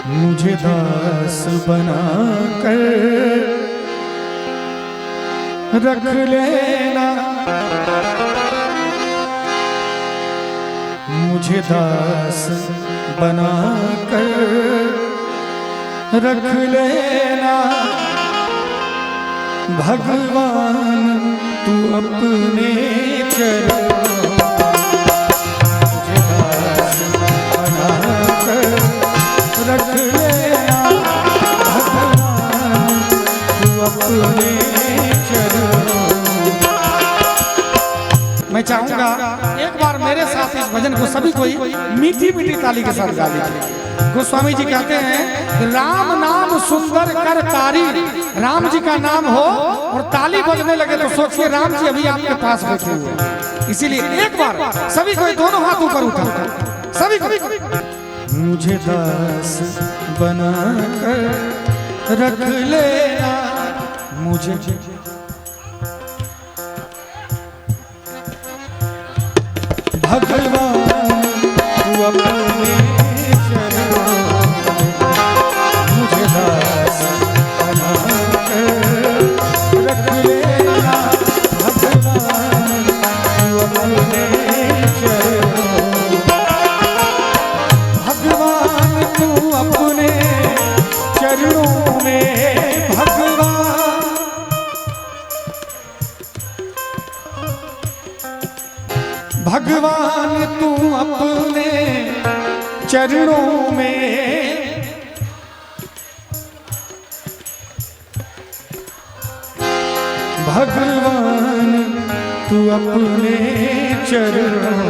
मुझे दास बना कर रख लेना, मुझे दास बना कर रख लेना। भगवान तू अपने चरणों मुझे दास बना कर रख लेना। भगवान तू अपने चरणों। मैं चाहूंगा एक बार मेरे साथ इस भजन को सभी कोई मीठी मीठी ताली के साथ गा लीजिए। गोस्वामी जी कहते हैं राम नाम सुंदर कर तारी। राम जी का नाम हो और ताली बजने लगे तो सोचिए राम जी अभी आपके पास बैठे हुए। इसीलिए एक बार सभी कोई दोनों हाथ ऊपर उठा, सभी को मुझे दास बना कर रख लेना। मुझे भगवान तू अपने चरणों मुझे दास बना कर रख लेना। भगवान तू अपने चरणों। भगवान तू अपने चरणों में। भगवान तू अपने चरणों में। भगवान तू अपने चरणों।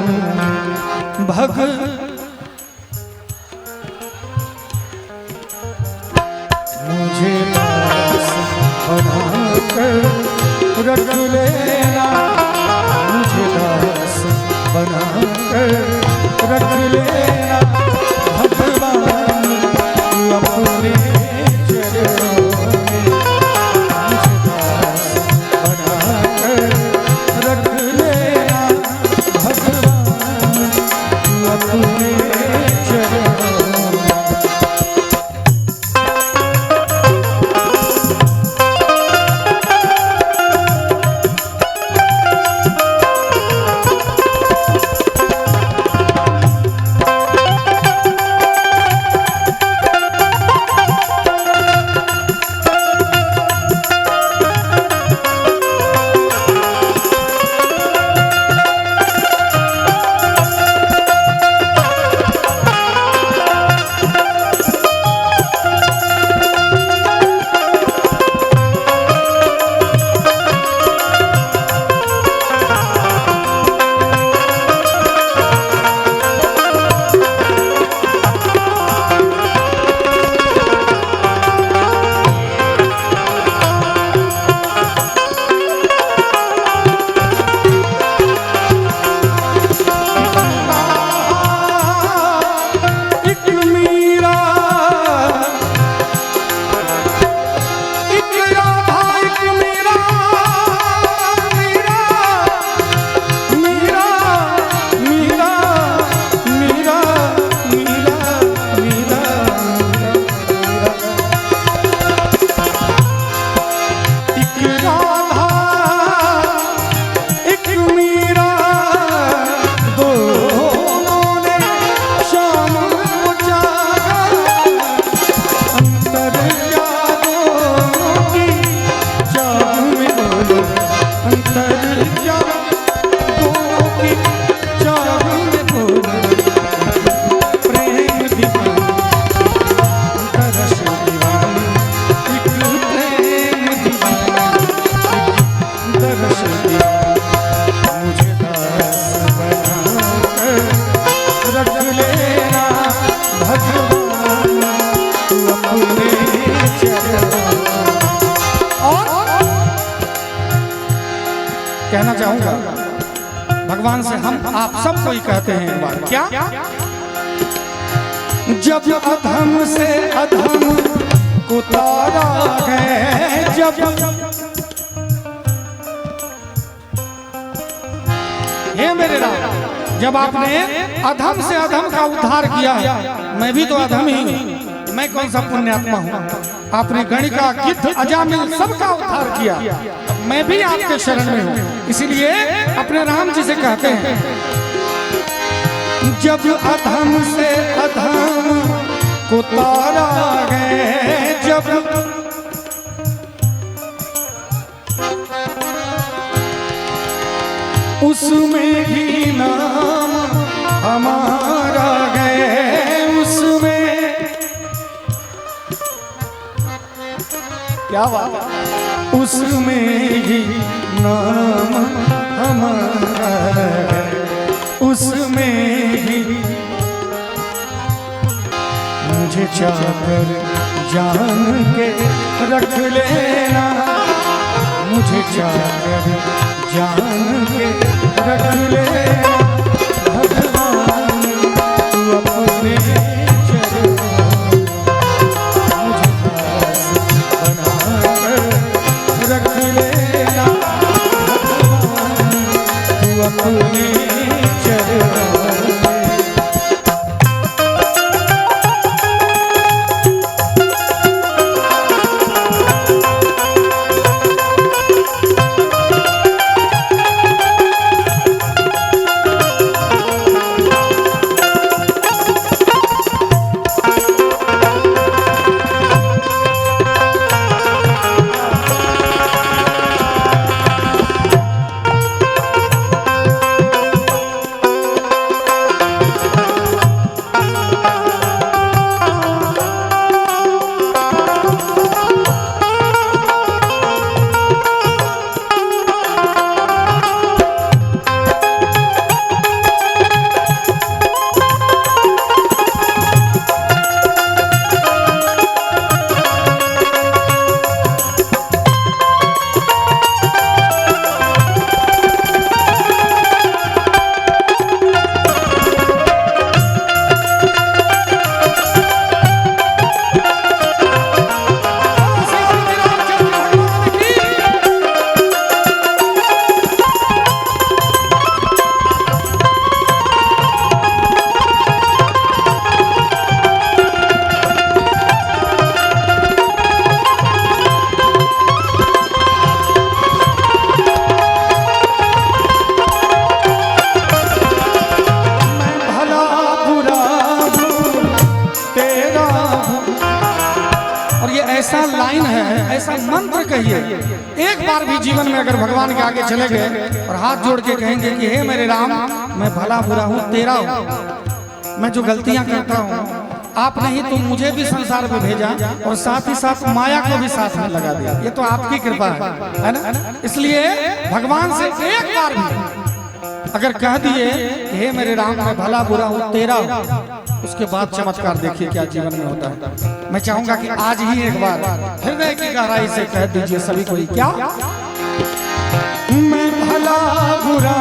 मुझे दास बना कर रख लेना। मुझे दास बना कर रख लेना। भगवान तू अपने चरणों में। मुझे दास बना कर रख लेना। भगवान तू अपने चरणों। कहना चाहूंगा भगवान से हम आप सब कोई कहते हैं एक बार क्या। जब अधम से अधम को तारा है। जब हे मेरे राम, जब आपने अधम से अधम का उद्धार किया, मैं भी तो अधम ही हूँ, मैं कौन सा पुण्यात्मा हूँ? आपने गणिका गिद्ध अजामिल सबका उद्धार किया, मैं भी आपके शरण में हूँ। इसीलिए अपने राम जी से कहते हैं, जब अधम से अधम को तारा है, जब उसमें ही नाम हमारा गए, उसमें क्या बात, उसमें ही नाम हमारा गए, उसमें ही मुझे चाहकर जान के रख लेना, मुझे चाहकर जान के रख लेना भगवान, तू अपने चरणों मुझे दास बनाकर रख लेना भगवान, तू अपने चरणों। ऐसा लाइन है, ऐसा मंत्र कहिए, एक बार भी जीवन में अगर भगवान के आगे चले गए और हाथ जोड़ के कहेंगे कि हे मेरे राम, मैं भला बुरा हूँ तेरा हूँ, मैं जो गलतियाँ करता हूँ आपने ही तो मुझे भी संसार में भेजा और साथ ही साथ माया को भी साथ में लगा दिया, ये तो आपकी कृपा है ना। इसलिए भगवान से एक बार भी अगर कह दिए हे मेरे राम, मैं भला बुरा हूँ तेरा हूँ, उसके बाद चमत्कार देखिए क्या जीवन में होता है। मैं चाहूंगा कि आज ही एक बार हृदय की गहराई से कह दीजिए सभी कोई, क्या मैं भला बुरा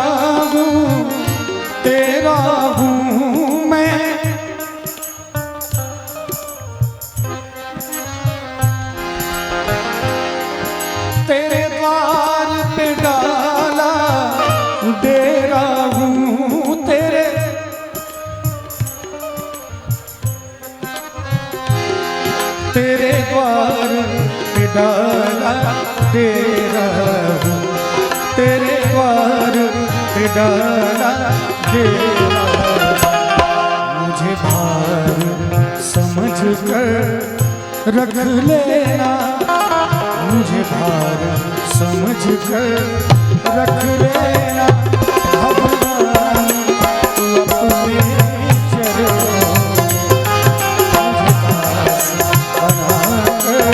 हूँ तेरा हूँ, मैं तेरे द्वार पे डाला डेरा हूँ, तेरे तेरे द्वार पे डाला डेरा हूँ, तेरे द्वार पे डाला डेरा, मुझे भार समझ कर रख लेना, मुझे भार समझ कर रख लेना भगवान, तू अपने चरणों मुझे दास बना कर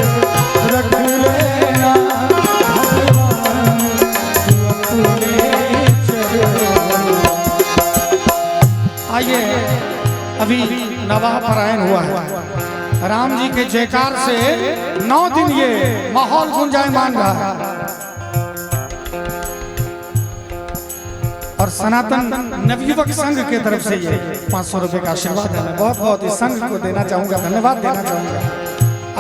रख लेना भगवान, तू अपने चरणों। आइए, अभी नवाह परायण हुआ है, राम जी के जयकार से 9 दिन ये माहौल गुंजायमान रहा है और सनातन नवयुवक संघ के तरफ से ये 500 रुपए का आशीर्वाद है। बहुत बहुत इस संघ को देना चाहूंगा, धन्यवाद देना चाहूंगा,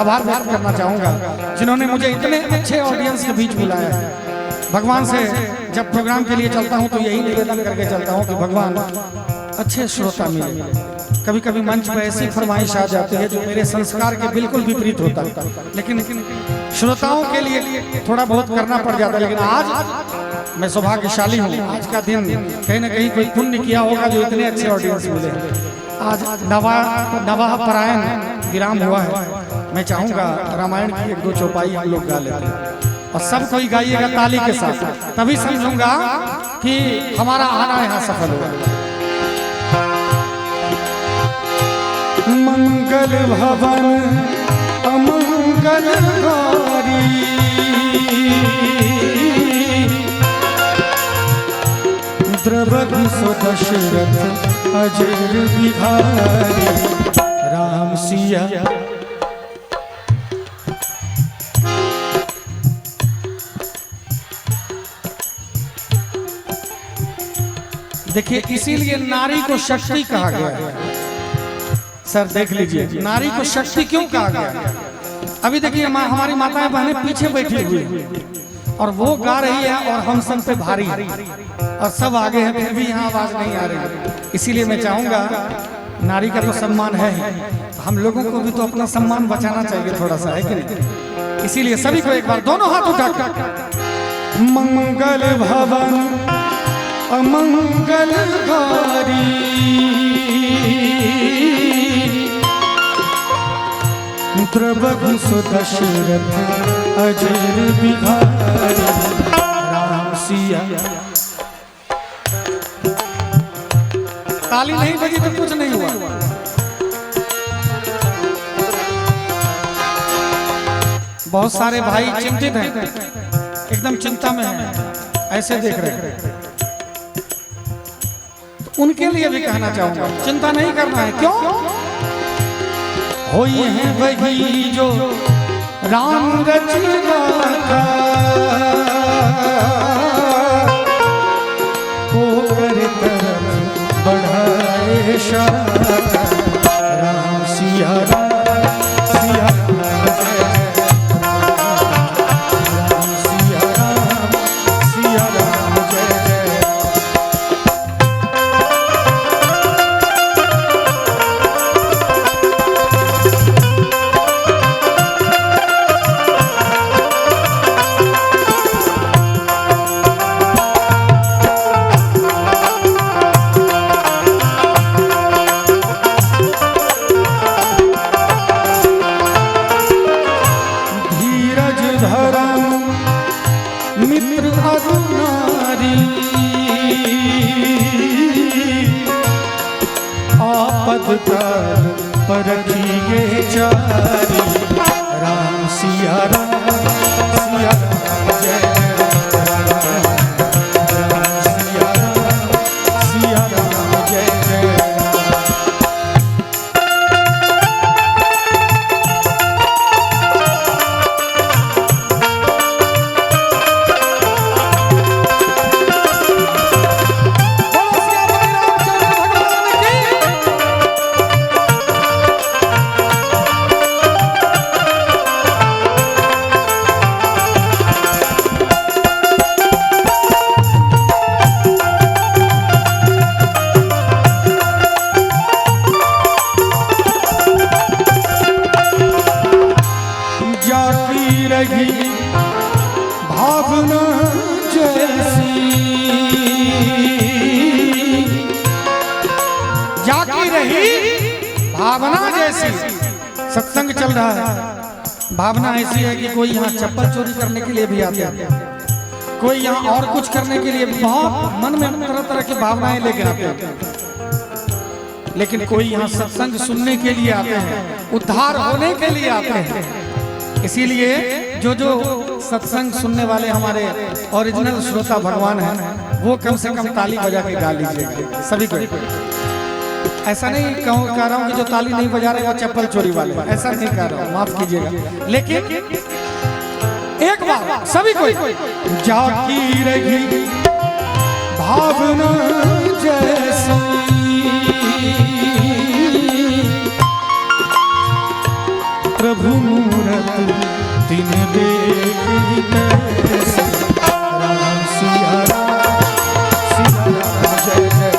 आभार व्यक्त करना चाहूंगा जिन्होंने मुझे इतने अच्छे ऑडियंस के बीच बुलाया है। भगवान से जब प्रोग्राम के लिए चलता हूं तो यही निवेदन करके चलता हूं कि भगवान अच्छे श्रोता मिले। कभी कभी मंच पर ऐसी फरमाइश आ जाती है जो मेरे संस्कार के बिल्कुल विपरीत होता है, लेकिन श्रोताओं के लिए थोड़ा बहुत करना पड़ जाता है। लेकिन आज मैं सौभाग्यशाली हूँ, आज का दिन कहीं ना कहीं कोई पुण्य किया होगा जो इतने अच्छे ऑडियंस मिले। आज नवाह परायण विराम हुआ है। मैं चाहूँगा रामायण की एक दो चौपाई हम लोग गा लेते हैं और सब कोई गाइएगा ताली के साथ, तभी समझूंगा कि हमारा आना यहाँ सफल होगा। मंगल भवन अमंगल हारी, द्रवहु सो दशरथ अजर बिहारी। राम सिया देखिए, इसीलिए नारी को शक्ति कहा गया है। सर देख लीजिए, नारी को शक्ति क्यों कहा गया। अभी देखिए हमारी माताएं बहनें पीछे बैठी हुई और वो गा रही है और हम सब पे भारी और सब आगे हैं, फिर भी यहाँ आवाज नहीं आ रही। इसीलिए मैं चाहूंगा, नारी का तो सम्मान है ही, हम लोगों को भी तो अपना सम्मान बचाना चाहिए थोड़ा सा, है कि नहीं। इसीलिए सभी को एक बार दोनों हाथ उठाकर मंगल भवन अमंगल हारी, द्रवहु सो दशरथ अजर बिहारी। राम सिया। ताली नहीं बजी तो कुछ नहीं हुआ। बहुत सारे भाई चिंतित हैं, एकदम चिंता में हैं, ऐसे देख रहे हैं। तो उनके लिए भी कहना चाहूंगा, चिंता नहीं करना है। क्यों? हो ये है वही जो राम रचना को कर तरफ बढ़ाए शाह। राम सिया राम सिया राम सिया राम सिया राम जय जय। आपदकाल परखिए चारी। राम सिया राम सिया राम जय राम। राम सिया राम जय जय। भावना जैसी जाती रही, भावना जैसी। सत्संग चल रहा है, भावना ऐसी है कि कोई यहाँ चप्पल चोरी करने के लिए भी आते हैं, कोई यहाँ और कुछ करने के लिए भी, बहुत मन में तरह तरह की भावनाएं लेके आते हैं। लेकिन कोई यहाँ सत्संग सुनने के लिए आते हैं, उद्धार होने के लिए आते हैं। इसीलिए जो सत्संग सुनने वाले हमारे ओरिजिनल श्रोता भगवान हैं, वो कम से कम ताली बजा के गा लीजिए सभी को। ऐसा नहीं कह रहा हूँ कि जो ताली नहीं बजा रहे वो चप्पल चोरी वाले, ऐसा नहीं कह रहा हूँ, माफ कीजिएगा। लेकिन एक बार सभी को जाकी रही भावना जैसी, प्रभु मूरत दिन देखी कैसे। राम सिया राम जय जय।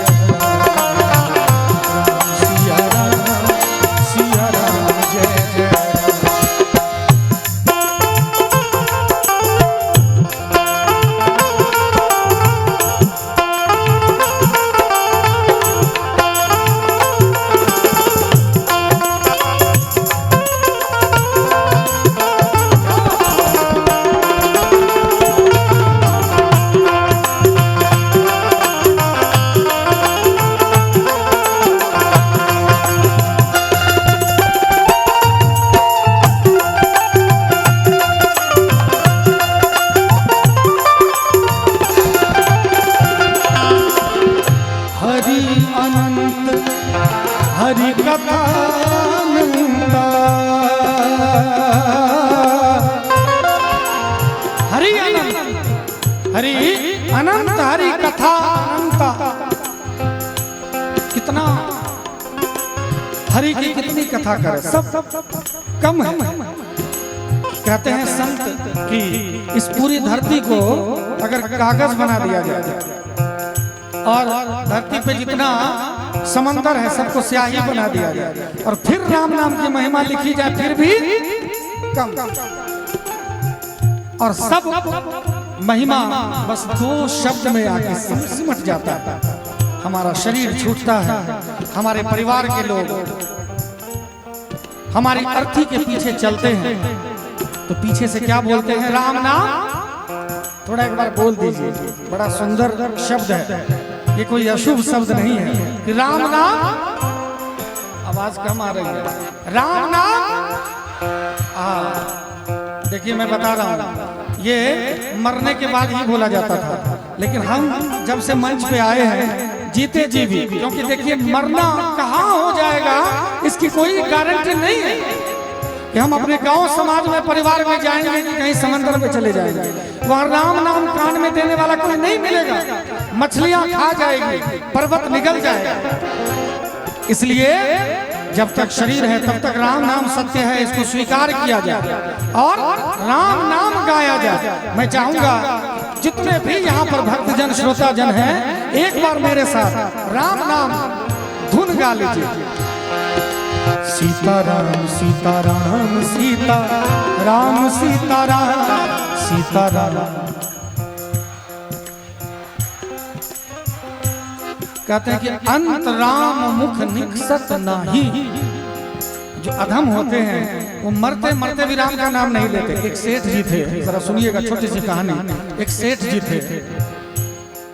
हरि कथा अनंता। कितना हरि की कितनी कथा करे, सब कम है। कहते हैं संत कि इस पूरी धरती को अगर कागज बना दिया जाए और धरती पे जितना समंदर है सबको स्याही बना दिया जाए और फिर राम नाम की महिमा लिखी जाए फिर भी कम। और सब महिमा बस 2 शब्द में आके सिमट जाता है। हमारा शरीर छूटता है, हमारे परिवार के लोग हमारी अर्थी के पीछे चलते हैं तो पीछे से क्या बोलते हैं? राम नाम। थोड़ा एक बार बोल दीजिए, बड़ा सुंदर शब्द है, ये कोई अशुभ शब्द नहीं है कि राम नाम। आवाज कम आ रही है। राम नाम। देखिए मैं बता रहा हूँ, ये मरने के बाद ही बोला जाता था, लेकिन हम जब से मंच पे आए हैं जीते जी भी, क्योंकि देखिए मरना कहाँ हो जाएगा इसकी कोई गारंटी नहीं है कि हम अपने गांव समाज में परिवार में जाएंगे कि कहीं समंदर में चले जाएंगे। वहाँ राम नाम कान में देने वाला कोई नहीं मिलेगा, मछलियां खा जाएगी, पर्वत निगल जाएगा। इसलिए जब तक शरीर है तब तक राम नाम सत्य है, इसको स्वीकार किया जाए और राम नाम गाया जाए। मैं चाहूंगा जितने भी यहाँ पर भक्तजन श्रोता जन हैं एक बार मेरे साथ राम नाम धुन गा लीजिए। सीताराम सीताराम सीताराम सीताराम सीताराम। कहते हैं कि अंत राम मुख निकसत नाही। जो अधम होते हैं वो मरते मरते भी राम का नाम नहीं लेते। एक सेठ जी थे, जरा सुनिएगा छोटी सी कहानी। एक सेठ जी थे,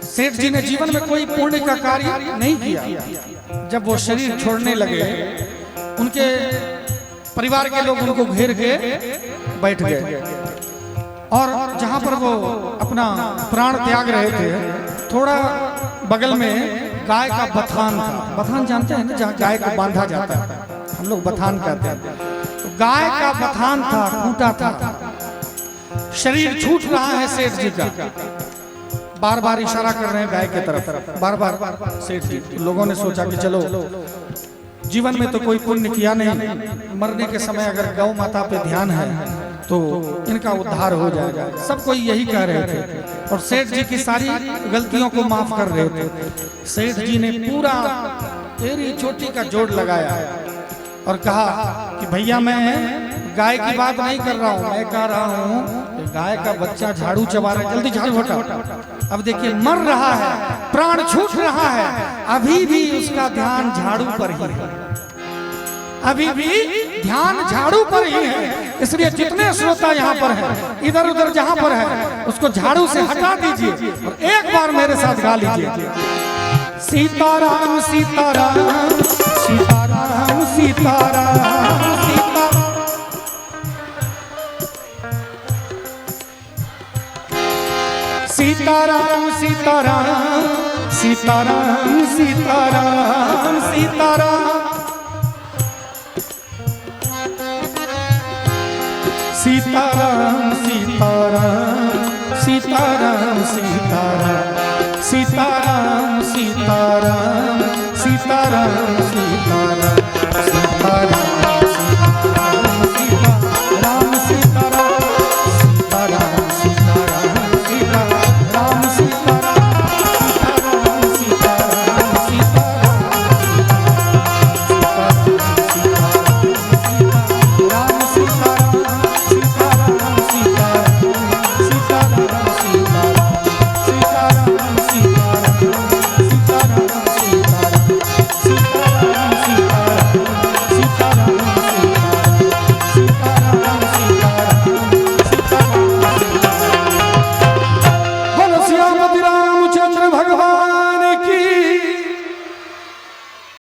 सेठ जी ने जीवन में कोई पुण्य का कार्य नहीं किया। जब वो शरीर छोड़ने लगे उनके परिवार के लोग उनको घेर के बैठ गए और जहां पर वो अपना प्राण त्याग रहे थे थोड़ा बगल में गाय का बथान था। बथान जानते हैं ना, जहाँ गाय को बांधा जाता है, हम लोग बथान कहते हैं। तो गाय का बथान था, खूंटा था। शरीर छूट रहा है सेठ जी का, बार बार इशारा कर रहे हैं गाय की तरफ, बार बार सेठ जी। लोगों ने सोचा कि चलो जीवन में तो कोई पुण्य किया नहीं, मरने के समय अगर गौ माता पे ध्यान है तो इनका उद्धार हो जाएगा। सब कोई यही कह रहे थे और सेठ जी की सारी गलतियों को माफ कर रहे थे। सेठ जी ने पूरा तेरी चोटी का जोड़ लगाया और कहा कि भैया मैं गाय की बात नहीं कर रहा हूँ, मैं कह रहा हूँ गाय का बच्चा झाड़ू चबा रहा है, जल्दी झाड़ू हटा। अब देखिए मर रहा है, प्राण छूट रहा है, अभी भी उसका ध्यान झाड़ू पर ही है, अभी भी ध्यान झाड़ू पर ही है। इसलिए जितने श्रोता यहाँ पर हैं, इधर उधर जहाँ पर है उसको झाड़ू से हटा दीजिए और एक बार मेरे साथ गा लीजिए। सीताराम सीताराम सीताराम सीताराम सीताराम सीताराम सीताराम सीताराम सीताराम सीताराम सीताराम सीताराम सीताराम।